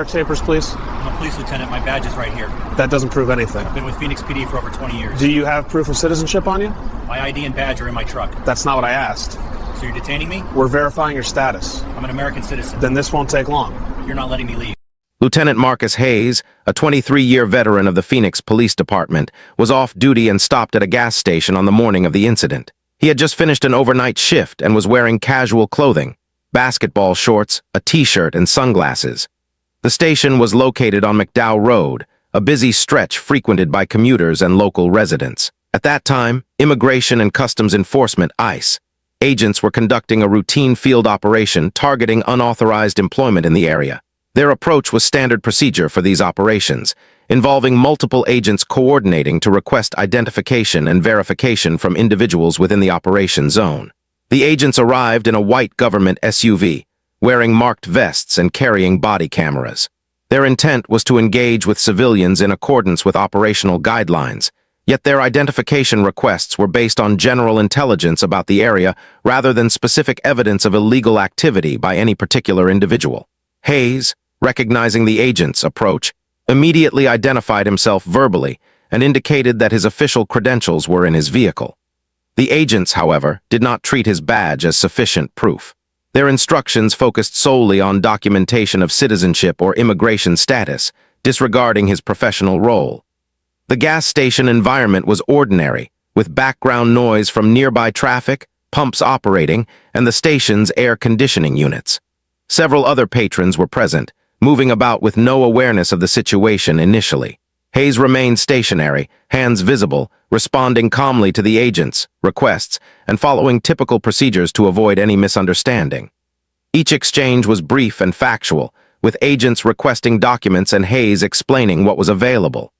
Sheriff's papers, please? I'm a police lieutenant. My badge is right here. That doesn't prove anything. I've been with Phoenix PD for over 20 years. Do you have proof of citizenship on you? My ID and badge are in my truck. That's not what I asked. So you're detaining me? We're verifying your status. I'm an American citizen. Then this won't take long. You're not letting me leave. Lieutenant Marcus Hayes, a 23-year veteran of the Phoenix Police Department, was off duty and stopped at a gas station on the morning of the incident. He had just finished an overnight shift and was wearing casual clothing, basketball shorts, a t-shirt, and sunglasses. The station was located on McDowell Road, a busy stretch frequented by commuters and local residents. At that time, Immigration and Customs Enforcement, ICE, agents were conducting a routine field operation targeting unauthorized employment in the area. Their approach was standard procedure for these operations, involving multiple agents coordinating to request identification and verification from individuals within the operation zone. The agents arrived in a white government SUV, wearing marked vests and carrying body cameras. Their intent was to engage with civilians in accordance with operational guidelines, yet their identification requests were based on general intelligence about the area rather than specific evidence of illegal activity by any particular individual. Hayes, recognizing the agent's approach, immediately identified himself verbally and indicated that his official credentials were in his vehicle. The agents, however, did not treat his badge as sufficient proof. Their instructions focused solely on documentation of citizenship or immigration status, disregarding his professional role. The gas station environment was ordinary, with background noise from nearby traffic, pumps operating, and the station's air conditioning units. Several other patrons were present, moving about with no awareness of the situation initially. Hayes remained stationary, hands visible, responding calmly to the agents' requests and following typical procedures to avoid any misunderstanding. Each exchange was brief and factual, with agents requesting documents and Hayes explaining what was available.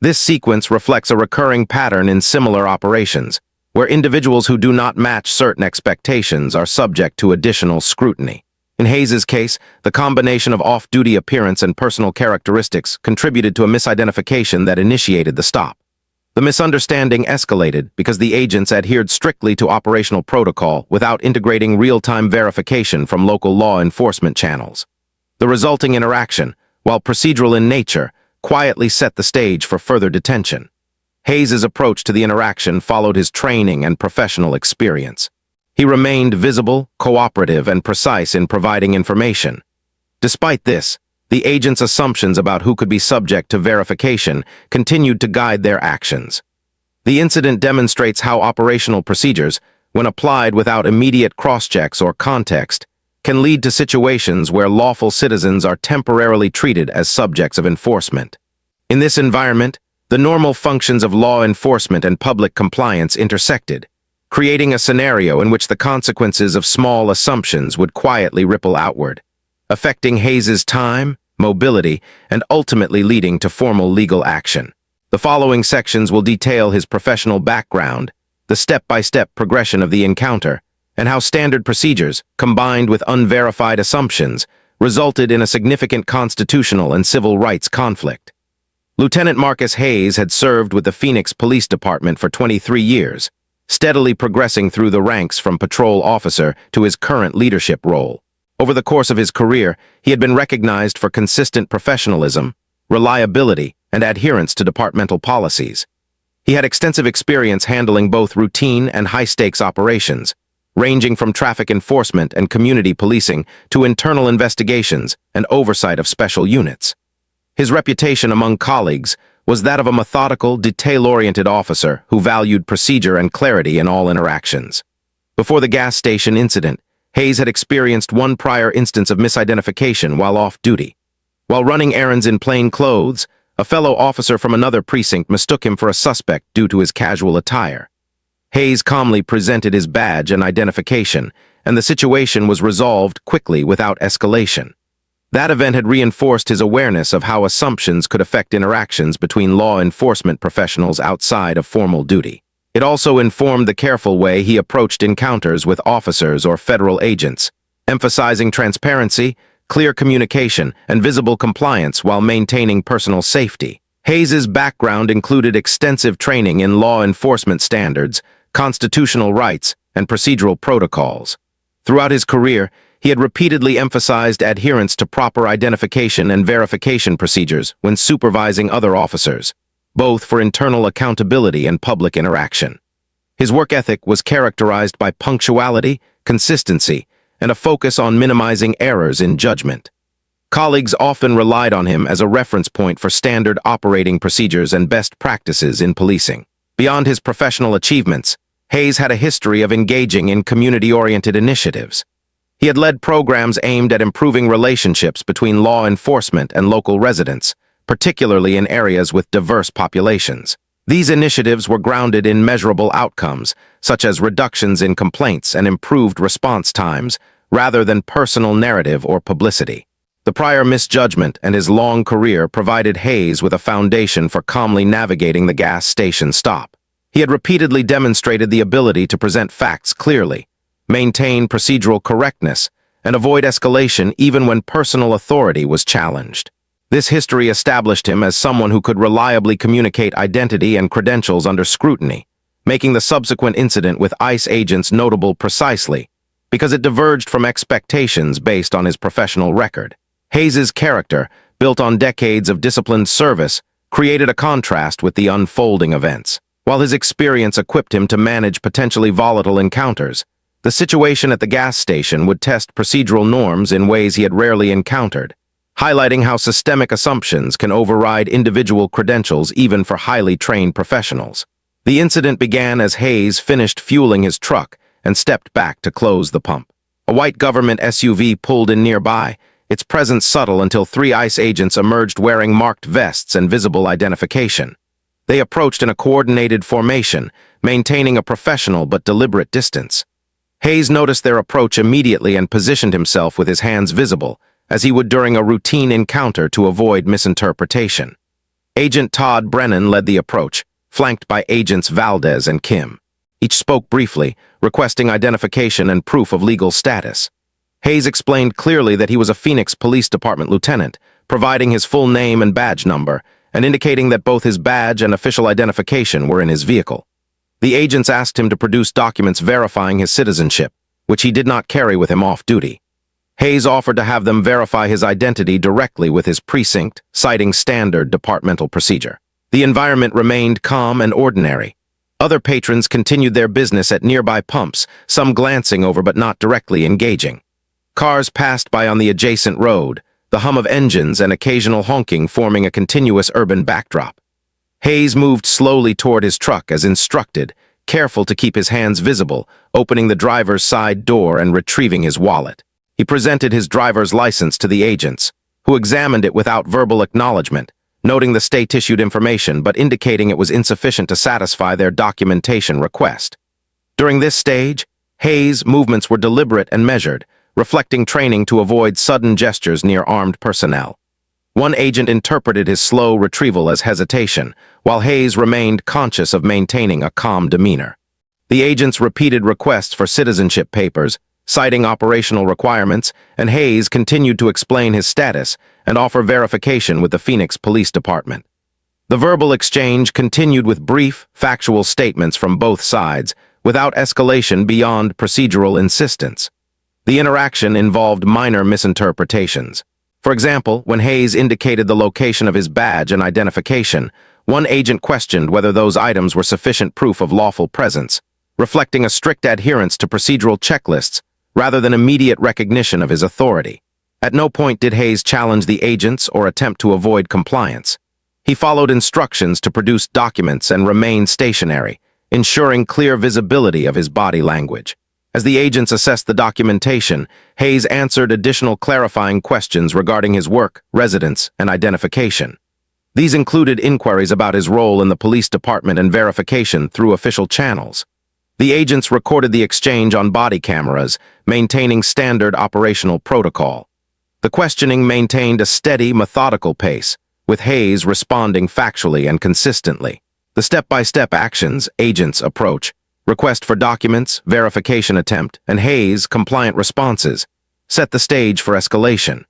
This sequence reflects a recurring pattern in similar operations, where individuals who do not match certain expectations are subject to additional scrutiny. In Hayes's case, the combination of off-duty appearance and personal characteristics contributed to a misidentification that initiated the stop. The misunderstanding escalated because the agents adhered strictly to operational protocol without integrating real-time verification from local law enforcement channels. The resulting interaction, while procedural in nature, quietly set the stage for further detention. Hayes's approach to the interaction followed his training and professional experience. He remained visible, cooperative, and precise in providing information. Despite this, the agents' assumptions about who could be subject to verification continued to guide their actions. The incident demonstrates how operational procedures, when applied without immediate cross-checks or context, can lead to situations where lawful citizens are temporarily treated as subjects of enforcement. In this environment, the normal functions of law enforcement and public compliance intersected, creating a scenario in which the consequences of small assumptions would quietly ripple outward, affecting Hayes's time, mobility, and ultimately leading to formal legal action. The following sections will detail his professional background, the step-by-step progression of the encounter, and how standard procedures, combined with unverified assumptions, resulted in a significant constitutional and civil rights conflict. Lieutenant Marcus Hayes had served with the Phoenix Police Department for 23 years, steadily progressing through the ranks from patrol officer to his current leadership role. Over the course of his career, he had been recognized for consistent professionalism, reliability, and adherence to departmental policies. He had extensive experience handling both routine and high-stakes operations, ranging from traffic enforcement and community policing to internal investigations and oversight of special units. His reputation among colleagues was that of a methodical, detail-oriented officer who valued procedure and clarity in all interactions. Before the gas station incident, Hayes had experienced one prior instance of misidentification while off duty. While running errands in plain clothes, a fellow officer from another precinct mistook him for a suspect due to his casual attire. Hayes calmly presented his badge and identification, and the situation was resolved quickly without escalation. That event had reinforced his awareness of how assumptions could affect interactions between law enforcement professionals outside of formal duty. It also informed the careful way he approached encounters with officers or federal agents, emphasizing transparency, clear communication, and visible compliance while maintaining personal safety. Hayes's background included extensive training in law enforcement standards, constitutional rights, and procedural protocols. Throughout his career, he had repeatedly emphasized adherence to proper identification and verification procedures when supervising other officers, both for internal accountability and public interaction. His work ethic was characterized by punctuality, consistency, and a focus on minimizing errors in judgment. Colleagues often relied on him as a reference point for standard operating procedures and best practices in policing. Beyond his professional achievements, Hayes had a history of engaging in community-oriented initiatives. He had led programs aimed at improving relationships between law enforcement and local residents, particularly in areas with diverse populations. These initiatives were grounded in measurable outcomes, such as reductions in complaints and improved response times, rather than personal narrative or publicity. The prior misjudgment and his long career provided Hayes with a foundation for calmly navigating the gas station stop. He had repeatedly demonstrated the ability to present facts clearly, maintain procedural correctness, and avoid escalation even when personal authority was challenged. This history established him as someone who could reliably communicate identity and credentials under scrutiny, making the subsequent incident with ICE agents notable precisely because it diverged from expectations based on his professional record. Hayes's character, built on decades of disciplined service, created a contrast with the unfolding events. While his experience equipped him to manage potentially volatile encounters, the situation at the gas station would test procedural norms in ways he had rarely encountered, highlighting how systemic assumptions can override individual credentials even for highly trained professionals. The incident began as Hayes finished fueling his truck and stepped back to close the pump. A white government SUV pulled in nearby, its presence subtle until 3 ICE agents emerged wearing marked vests and visible identification. They approached in a coordinated formation, maintaining a professional but deliberate distance. Hayes noticed their approach immediately and positioned himself with his hands visible, as he would during a routine encounter to avoid misinterpretation. Agent Todd Brennan led the approach, flanked by Agents Valdez and Kim. Each spoke briefly, requesting identification and proof of legal status. Hayes explained clearly that he was a Phoenix Police Department lieutenant, providing his full name and badge number, and indicating that both his badge and official identification were in his vehicle. The agents asked him to produce documents verifying his citizenship, which he did not carry with him off-duty. Hayes offered to have them verify his identity directly with his precinct, citing standard departmental procedure. The environment remained calm and ordinary. Other patrons continued their business at nearby pumps, some glancing over but not directly engaging. Cars passed by on the adjacent road, the hum of engines and occasional honking forming a continuous urban backdrop. Hayes moved slowly toward his truck as instructed, careful to keep his hands visible, opening the driver's side door and retrieving his wallet. He presented his driver's license to the agents, who examined it without verbal acknowledgement, noting the state-issued information but indicating it was insufficient to satisfy their documentation request. During this stage, Hayes' movements were deliberate and measured, reflecting training to avoid sudden gestures near armed personnel. One agent interpreted his slow retrieval as hesitation, while Hayes remained conscious of maintaining a calm demeanor. The agents repeated requests for citizenship papers, citing operational requirements, and Hayes continued to explain his status and offer verification with the Phoenix Police Department. The verbal exchange continued with brief, factual statements from both sides, without escalation beyond procedural insistence. The interaction involved minor misinterpretations. For example, when Hayes indicated the location of his badge and identification, one agent questioned whether those items were sufficient proof of lawful presence, reflecting a strict adherence to procedural checklists rather than immediate recognition of his authority. At no point did Hayes challenge the agents or attempt to avoid compliance. He followed instructions to produce documents and remain stationary, ensuring clear visibility of his body language. As the agents assessed the documentation, Hayes answered additional clarifying questions regarding his work, residence, and identification. These included inquiries about his role in the police department and verification through official channels. The agents recorded the exchange on body cameras, maintaining standard operational protocol. The questioning maintained a steady, methodical pace, with Hayes responding factually and consistently. The step-by-step actions, agents' approach, request for documents, verification attempt, and Hayes' compliant responses set the stage for escalation.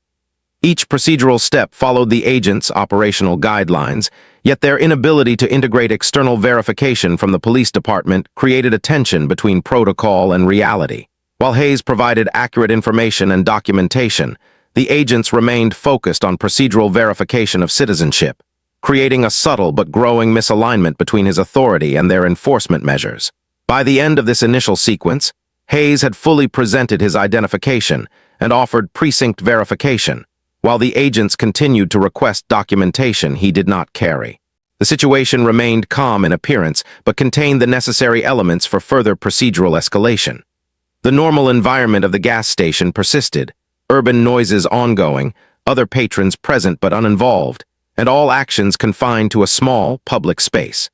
Each procedural step followed the agents' operational guidelines, yet their inability to integrate external verification from the police department created a tension between protocol and reality. While Hayes provided accurate information and documentation, the agents remained focused on procedural verification of citizenship, creating a subtle but growing misalignment between his authority and their enforcement measures. By the end of this initial sequence, Hayes had fully presented his identification and offered precinct verification, while the agents continued to request documentation he did not carry. The situation remained calm in appearance, but contained the necessary elements for further procedural escalation. The normal environment of the gas station persisted, urban noises ongoing, other patrons present but uninvolved, and all actions confined to a small, public space.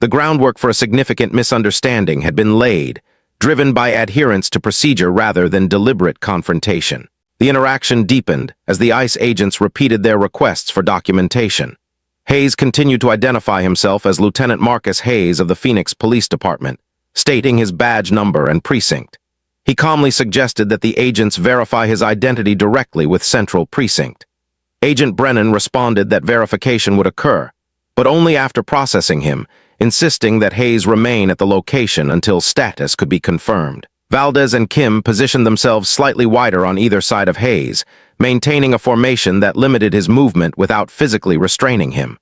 The groundwork for a significant misunderstanding had been laid, driven by adherence to procedure rather than deliberate confrontation. The interaction deepened as the ICE agents repeated their requests for documentation. Hayes continued to identify himself as Lieutenant Marcus Hayes of the Phoenix Police Department, stating his badge number and precinct. He calmly suggested that the agents verify his identity directly with Central Precinct. Agent Brennan responded that verification would occur, but only after processing him, insisting that Hayes remain at the location until status could be confirmed. Valdez and Kim positioned themselves slightly wider on either side of Hayes, maintaining a formation that limited his movement without physically restraining him.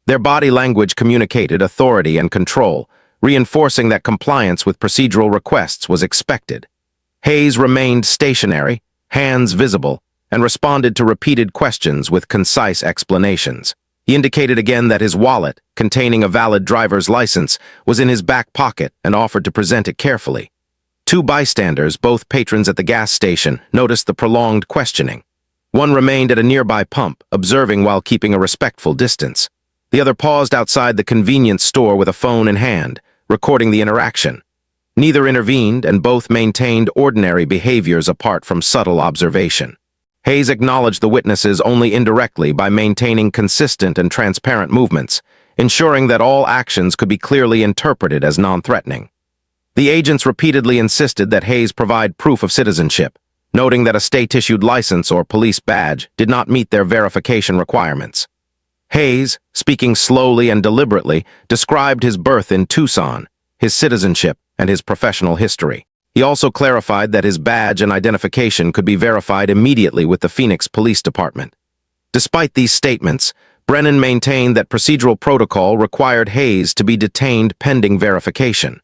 Their body language communicated authority and control, reinforcing that compliance with procedural requests was expected. Hayes remained stationary, hands visible, and responded to repeated questions with concise explanations. He indicated again that his wallet, containing a valid driver's license, was in his back pocket and offered to present it carefully. Two bystanders, both patrons at the gas station, noticed the prolonged questioning. One remained at a nearby pump, observing while keeping a respectful distance. The other paused outside the convenience store with a phone in hand, recording the interaction. Neither intervened, and both maintained ordinary behaviors apart from subtle observation. Hayes acknowledged the witnesses only indirectly by maintaining consistent and transparent movements, ensuring that all actions could be clearly interpreted as non-threatening. The agents repeatedly insisted that Hayes provide proof of citizenship, noting that a state-issued license or police badge did not meet their verification requirements. Hayes, speaking slowly and deliberately, described his birth in Tucson, his citizenship, and his professional history. He also clarified that his badge and identification could be verified immediately with the Phoenix Police Department. Despite these statements, Brennan maintained that procedural protocol required Hayes to be detained pending verification.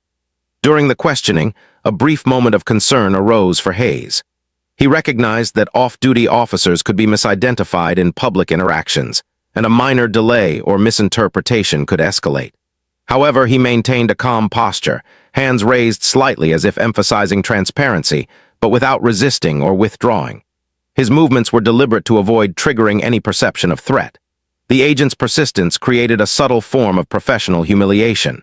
During the questioning, a brief moment of concern arose for Hayes. He recognized that off-duty officers could be misidentified in public interactions, and a minor delay or misinterpretation could escalate. However, he maintained a calm posture, hands raised slightly as if emphasizing transparency, but without resisting or withdrawing. His movements were deliberate to avoid triggering any perception of threat. The agent's persistence created a subtle form of professional humiliation.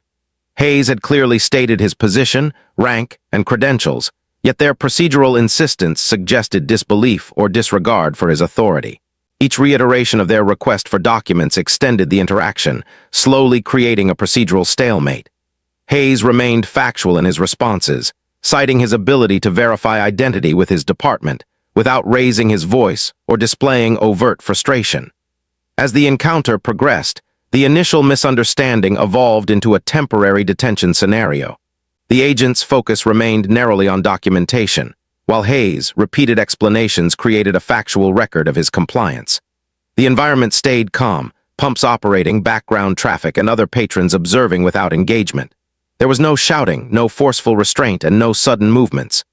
Hayes had clearly stated his position, rank, and credentials, yet their procedural insistence suggested disbelief or disregard for his authority. Each reiteration of their request for documents extended the interaction, slowly creating a procedural stalemate. Hayes remained factual in his responses, citing his ability to verify identity with his department, without raising his voice or displaying overt frustration. As the encounter progressed, the initial misunderstanding evolved into a temporary detention scenario. The agent's focus remained narrowly on documentation, while Hayes' repeated explanations created a factual record of his compliance. The environment stayed calm, pumps operating, background traffic, and other patrons observing without engagement. There was no shouting, no forceful restraint, and no sudden movements.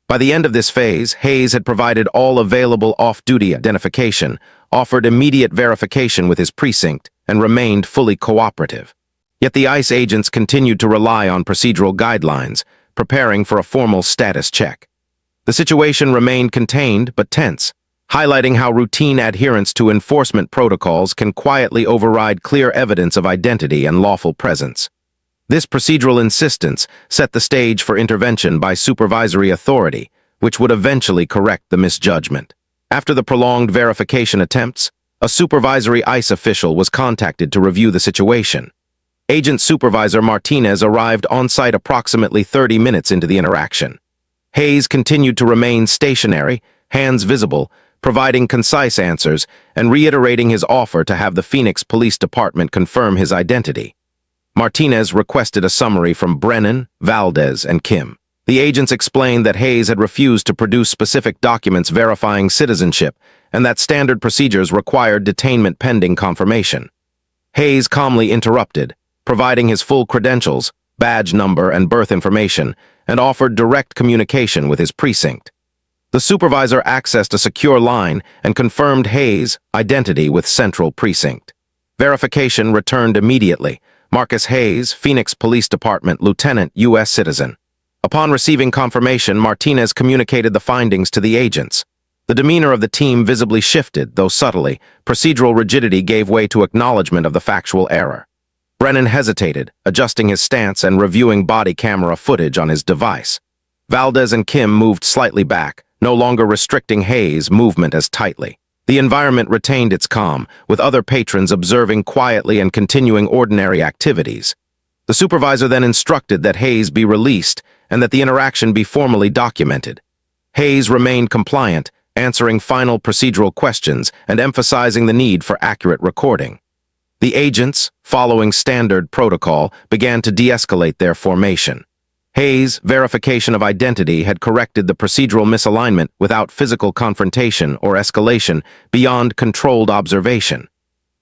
By the end of this phase, Hayes had provided all available off-duty identification, offered immediate verification with his precinct, and remained fully cooperative. Yet the ICE agents continued to rely on procedural guidelines, preparing for a formal status check. The situation remained contained but tense, highlighting how routine adherence to enforcement protocols can quietly override clear evidence of identity and lawful presence. This procedural insistence set the stage for intervention by supervisory authority, which would eventually correct the misjudgment. After the prolonged verification attempts, a supervisory ICE official was contacted to review the situation. Agent Supervisor Martinez arrived on site approximately 30 minutes into the interaction. Hayes continued to remain stationary, hands visible, providing concise answers and reiterating his offer to have the Phoenix Police Department confirm his identity. Martinez requested a summary from Brennan, Valdez, and Kim. The agents explained that Hayes had refused to produce specific documents verifying citizenship and that standard procedures required detainment pending confirmation. Hayes calmly interrupted, providing his full credentials, badge number, and birth information, and offered direct communication with his precinct. The supervisor accessed a secure line and confirmed Hayes' identity with Central Precinct. Verification returned immediately. Marcus Hayes, Phoenix Police Department Lieutenant, U.S. citizen. Upon receiving confirmation, Martinez communicated the findings to the agents. The demeanor of the team visibly shifted, though subtly. Procedural rigidity gave way to acknowledgement of the factual error. Brennan hesitated, adjusting his stance and reviewing body camera footage on his device. Valdez and Kim moved slightly back, no longer restricting Hayes' movement as tightly. The environment retained its calm, with other patrons observing quietly and continuing ordinary activities. The supervisor then instructed that Hayes be released and that the interaction be formally documented. Hayes remained compliant, answering final procedural questions and emphasizing the need for accurate recording. The agents, following standard protocol, began to de-escalate their formation. Hayes' verification of identity had corrected the procedural misalignment without physical confrontation or escalation beyond controlled observation.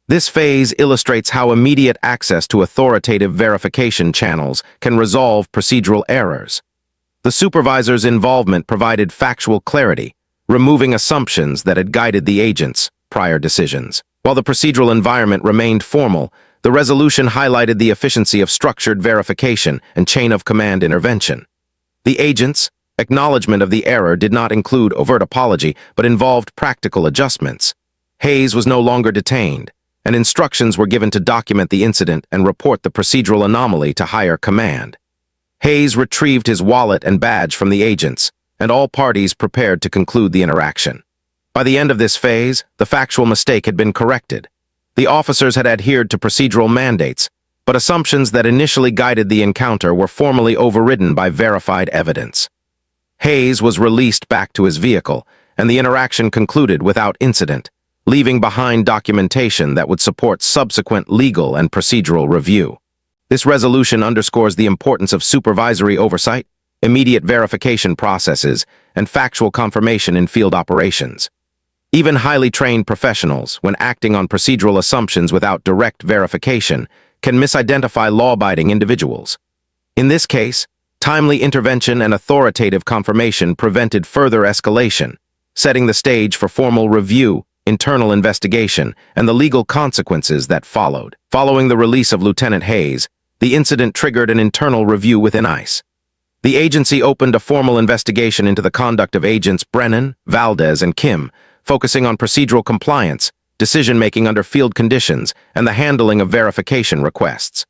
This phase illustrates how immediate access to authoritative verification channels can resolve procedural errors. The supervisor's involvement provided factual clarity, removing assumptions that had guided the agents' prior decisions. While the procedural environment remained formal, the resolution highlighted the efficiency of structured verification and chain-of-command intervention. The agents' acknowledgement of the error did not include overt apology, but involved practical adjustments. Hayes was no longer detained, and instructions were given to document the incident and report the procedural anomaly to higher command. Hayes retrieved his wallet and badge from the agents, and all parties prepared to conclude the interaction. By the end of this phase, the factual mistake had been corrected. The officers had adhered to procedural mandates, but assumptions that initially guided the encounter were formally overridden by verified evidence. Hayes was released back to his vehicle, and the interaction concluded without incident, leaving behind documentation that would support subsequent legal and procedural review. This resolution underscores the importance of supervisory oversight, immediate verification processes, and factual confirmation in field operations. Even highly trained professionals, when acting on procedural assumptions without direct verification, can misidentify law-abiding individuals. In this case, timely intervention and authoritative confirmation prevented further escalation, setting the stage for formal review, internal investigation, and the legal consequences that followed. Following the release of Lieutenant Hayes, the incident triggered an internal review within ICE. The agency opened a formal investigation into the conduct of agents Brennan, Valdez, and Kim, focusing on procedural compliance, decision-making under field conditions, and the handling of verification requests.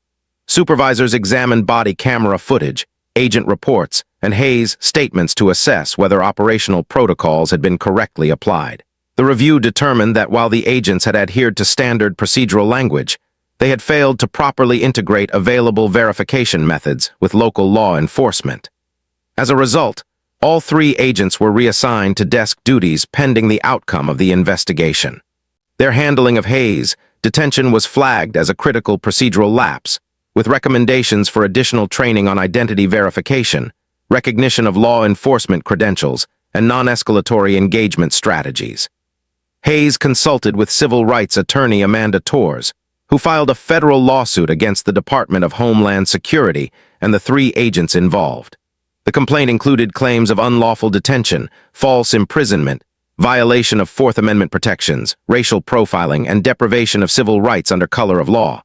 Supervisors examined body camera footage, agent reports, and Hayes' statements to assess whether operational protocols had been correctly applied. The review determined that while the agents had adhered to standard procedural language, they had failed to properly integrate available verification methods with local law enforcement. As a result, all three agents were reassigned to desk duties pending the outcome of the investigation. Their handling of Hayes' detention was flagged as a critical procedural lapse, with recommendations for additional training on identity verification, recognition of law enforcement credentials, and non-escalatory engagement strategies. Hayes consulted with civil rights attorney Amanda Torres, who filed a federal lawsuit against the Department of Homeland Security and the three agents involved. The complaint included claims of unlawful detention, false imprisonment, violation of Fourth Amendment protections, racial profiling, and deprivation of civil rights under color of law.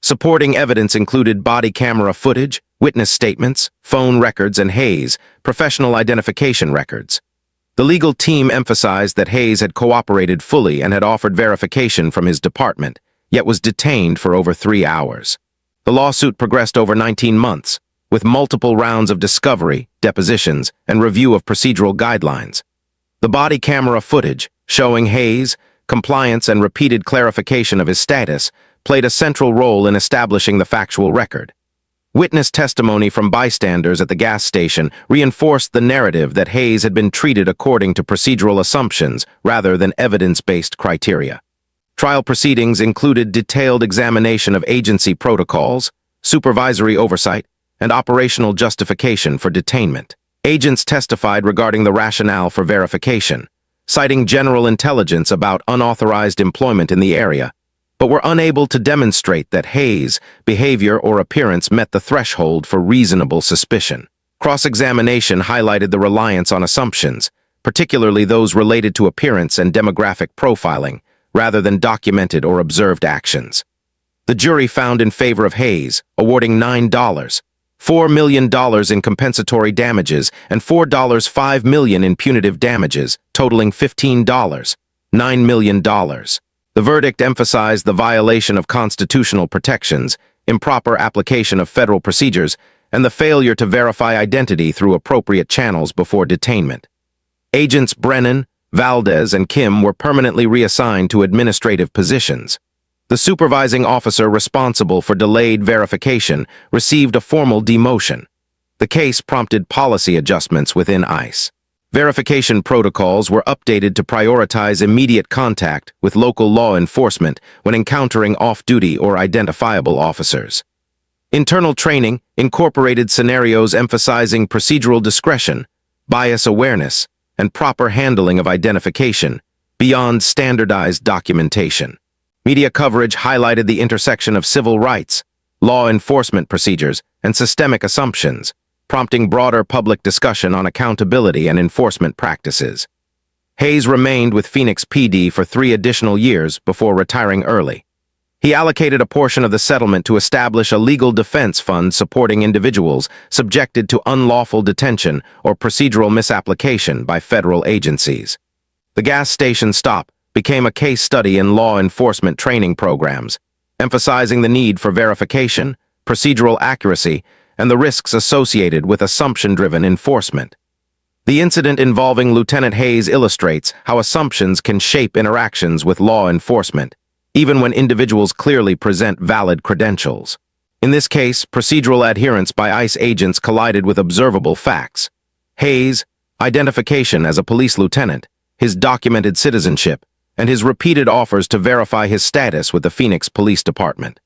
Supporting evidence included body camera footage, witness statements, phone records, and Hayes' professional identification records. The legal team emphasized that Hayes had cooperated fully and had offered verification from his department, yet was detained for over 3 hours. The lawsuit progressed over 19 months, with multiple rounds of discovery, depositions, and review of procedural guidelines. The body camera footage, showing Hayes' compliance and repeated clarification of his status, played a central role in establishing the factual record. Witness testimony from bystanders at the gas station reinforced the narrative that Hayes had been treated according to procedural assumptions rather than evidence-based criteria. Trial proceedings included detailed examination of agency protocols, supervisory oversight, and operational justification for detainment. Agents testified regarding the rationale for verification, citing general intelligence about unauthorized employment in the area, but were unable to demonstrate that Hayes' behavior or appearance met the threshold for reasonable suspicion. Cross-examination highlighted the reliance on assumptions, particularly those related to appearance and demographic profiling, rather than documented or observed actions. The jury found in favor of Hayes, awarding $9, $4 million in compensatory damages, and $5 million in punitive damages, totaling $15, $9 million. The verdict emphasized the violation of constitutional protections, improper application of federal procedures, and the failure to verify identity through appropriate channels before detainment. Agents Brennan, Valdez, and Kim were permanently reassigned to administrative positions. The supervising officer responsible for delayed verification received a formal demotion. The case prompted policy adjustments within ICE. Verification protocols were updated to prioritize immediate contact with local law enforcement when encountering off-duty or identifiable officers. Internal training incorporated scenarios emphasizing procedural discretion, bias awareness, and proper handling of identification, beyond standardized documentation. Media coverage highlighted the intersection of civil rights, law enforcement procedures, and systemic assumptions, prompting broader public discussion on accountability and enforcement practices. Hayes remained with Phoenix PD for 3 additional years before retiring early. He allocated a portion of the settlement to establish a legal defense fund supporting individuals subjected to unlawful detention or procedural misapplication by federal agencies. The gas station stop became a case study in law enforcement training programs, emphasizing the need for verification, procedural accuracy, and the risks associated with assumption-driven enforcement. The incident involving Lieutenant Hayes illustrates how assumptions can shape interactions with law enforcement, even when individuals clearly present valid credentials. In this case, procedural adherence by ICE agents collided with observable facts. Hayes' identification as a police lieutenant, his documented citizenship, and his repeated offers to verify his status with the Phoenix Police Department.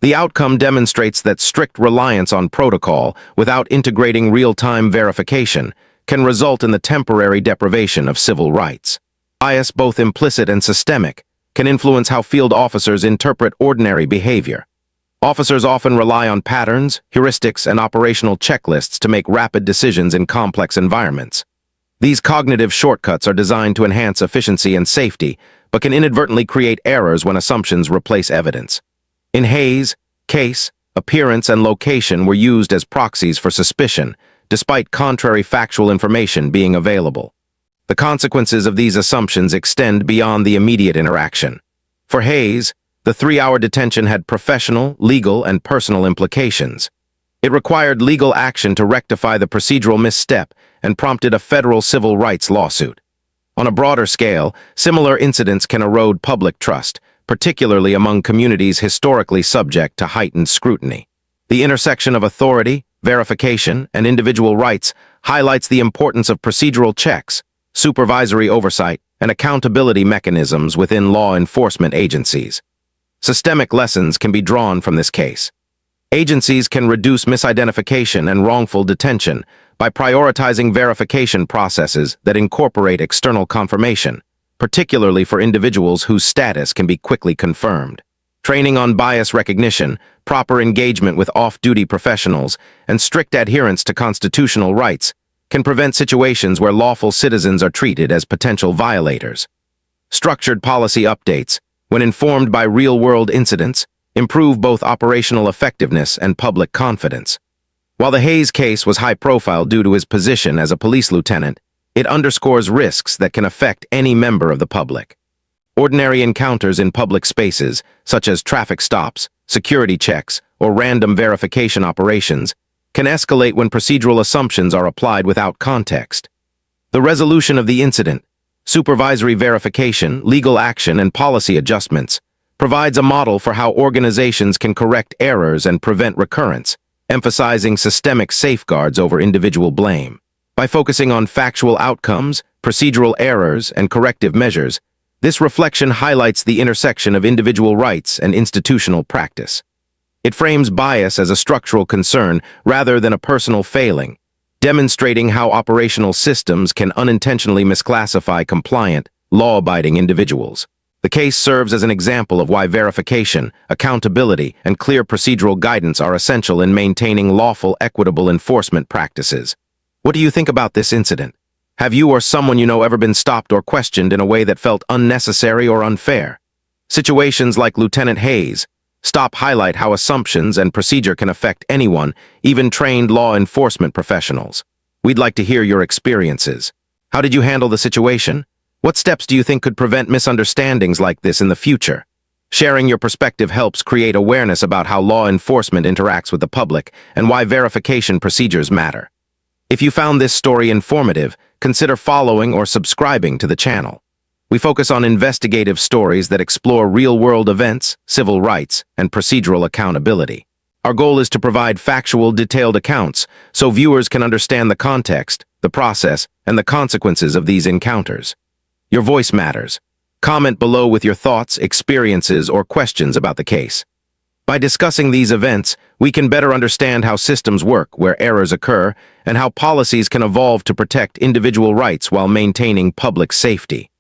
The outcome demonstrates that strict reliance on protocol without integrating real-time verification can result in the temporary deprivation of civil rights. Bias, both implicit and systemic, can influence how field officers interpret ordinary behavior. Officers often rely on patterns, heuristics, and operational checklists to make rapid decisions in complex environments. These cognitive shortcuts are designed to enhance efficiency and safety, but can inadvertently create errors when assumptions replace evidence. In Hayes' case, appearance and location were used as proxies for suspicion, despite contrary factual information being available. The consequences of these assumptions extend beyond the immediate interaction. For Hayes, the 3-hour detention had professional, legal, and personal implications. It required legal action to rectify the procedural misstep and prompted a federal civil rights lawsuit. On a broader scale, similar incidents can erode public trust, particularly among communities historically subject to heightened scrutiny. The intersection of authority, verification, and individual rights highlights the importance of procedural checks, supervisory oversight, and accountability mechanisms within law enforcement agencies. Systemic lessons can be drawn from this case. Agencies can reduce misidentification and wrongful detention by prioritizing verification processes that incorporate external confirmation, particularly for individuals whose status can be quickly confirmed. Training on bias recognition, proper engagement with off-duty professionals, and strict adherence to constitutional rights can prevent situations where lawful citizens are treated as potential violators. Structured policy updates, when informed by real-world incidents, improve both operational effectiveness and public confidence. While the Hayes case was high-profile due to his position as a police lieutenant, it underscores risks that can affect any member of the public. Ordinary encounters in public spaces, such as traffic stops, security checks, or random verification operations, can escalate when procedural assumptions are applied without context. The resolution of the incident, supervisory verification, legal action, and policy adjustments provides a model for how organizations can correct errors and prevent recurrence, emphasizing systemic safeguards over individual blame. By focusing on factual outcomes, procedural errors, and corrective measures, this reflection highlights the intersection of individual rights and institutional practice. It frames bias as a structural concern rather than a personal failing, demonstrating how operational systems can unintentionally misclassify compliant, law-abiding individuals. The case serves as an example of why verification, accountability, and clear procedural guidance are essential in maintaining lawful, equitable enforcement practices. What do you think about this incident? Have you or someone you know ever been stopped or questioned in a way that felt unnecessary or unfair? Situations like Lieutenant Hayes' stop highlight how assumptions and procedure can affect anyone, even trained law enforcement professionals. We'd like to hear your experiences. How did you handle the situation? What steps do you think could prevent misunderstandings like this in the future? Sharing your perspective helps create awareness about how law enforcement interacts with the public and why verification procedures matter. If you found this story informative, consider following or subscribing to the channel. We focus on investigative stories that explore real-world events, civil rights, and procedural accountability. Our goal is to provide factual, detailed accounts so viewers can understand the context, the process, and the consequences of these encounters. Your voice matters. Comment below with your thoughts, experiences, or questions about the case. By discussing these events, we can better understand how systems work where errors occur and how policies can evolve to protect individual rights while maintaining public safety.